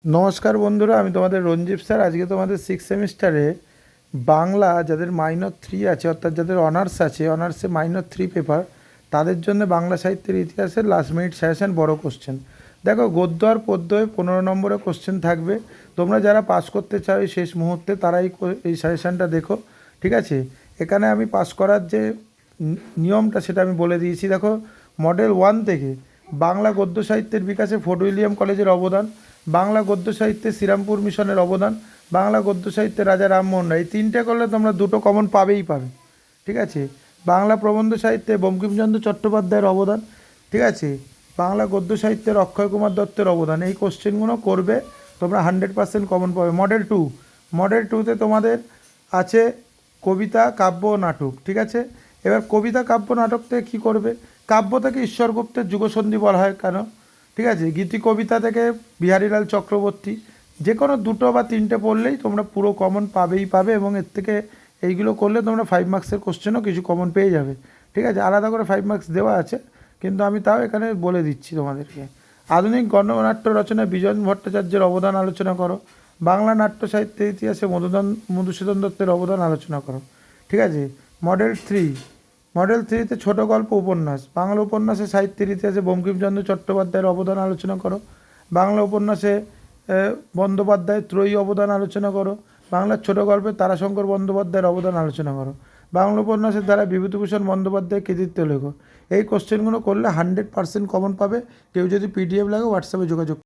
নমস্কার বন্ধুরা, আমি তোমাদের রঞ্জীব স্যার। আজকে তোমাদের সিক্স সেমিস্টারে বাংলা যাদের -3 আছে, অর্থাৎ যাদের অনার্স আছে, অনার্সে -3 পেপার, তাদের জন্য বাংলা সাহিত্যের ইতিহাসের লাস্ট মিনিট সাজেশন বড় কোশ্চেন। দেখো, গদ্য আর পদ্যে 15 নম্বরে কোশ্চেন থাকবে। তোমরা যারা পাস করতে চাও এই শেষ মুহূর্তে, তারা এই সাজেশনটা দেখো, ঠিক আছে? এখানে আমি পাস করার যে নিয়মটা সেটা আমি বলে দিয়েছি। দেখো, মডেল 1 থেকে বাংলা গদ্য সাহিত্যের বিকাশে ফোর্ট উইলিয়াম কলেজের অবদান, বাংলা গদ্য সাহিত্যে শ্রীরামপুর মিশনের অবদান, বাংলা গদ্য সাহিত্যে রাজা রামমোহন রায়, এই তিনটে করলে তোমরা দুটো কমন পাবেই পাবে, ঠিক আছে? বাংলা প্রবন্ধ সাহিত্যে বঙ্কিমচন্দ্র চট্টোপাধ্যায়ের অবদান, ঠিক আছে? বাংলা গদ্য সাহিত্যের অক্ষয় কুমার দত্তের অবদান। এই কোশ্চেনগুলো করবে, তোমরা 100% কমন পাবে। মডেল 2তে তোমাদের আছে কবিতা, কাব্য ও নাটক, ঠিক আছে? এবার কবিতা, কাব্য, নাটক থেকে কী করবে? কাব্য থেকে ঈশ্বরগুপ্তের যুগসন্ধি বলা হয় কেন, ঠিক আছে? গীতি কবিতা থেকে বিহারীলাল চক্রবর্তী। যে কোনো দুটো বা তিনটে পড়লেই তোমরা পুরো কমন পাবেই পাবে, এবং এর থেকে এইগুলো করলে তোমরা 5 মার্কসের কোশ্চেনও কিছু কমন পেয়ে যাবে, ঠিক আছে? আলাদা করে 5 মার্কস দেওয়া আছে, কিন্তু আমি তাও এখানে বলে দিচ্ছি তোমাদেরকে। আধুনিক গণনাট্য রচনায় বিজন ভট্টাচার্যের অবদান আলোচনা করো। বাংলা নাট্য সাহিত্যের ইতিহাসে মধুসূদন দত্তের অবদান আলোচনা করো, ঠিক আছে? মডেল 3, মডেল 3তে ছোট গল্প, উপন্যাস। বাংলা উপন্যাসে সাহিত্যের ইতিহাসে বঙ্কিমচন্দ্র চট্টোপাধ্যায়ের অবদান আলোচনা করো। বাংলা উপন্যাসে বন্দ্যোপাধ্যায়ের ত্রয়ী অবদান আলোচনা করো। বাংলার ছোট গল্পে তারাশঙ্কর বন্দ্যোপাধ্যায়ের অবদান আলোচনা করো। বাংলা উপন্যাসের দ্বারা বিভূতিভূষণ বন্দ্যোপাধ্যায়ের কৃতিত্ব লেখো। এই কোশ্চেনগুলো করলে 100% কমন পাবে। কেউ যদি পিডিএফ লাগে হোয়াটসঅ্যাপে যোগাযোগ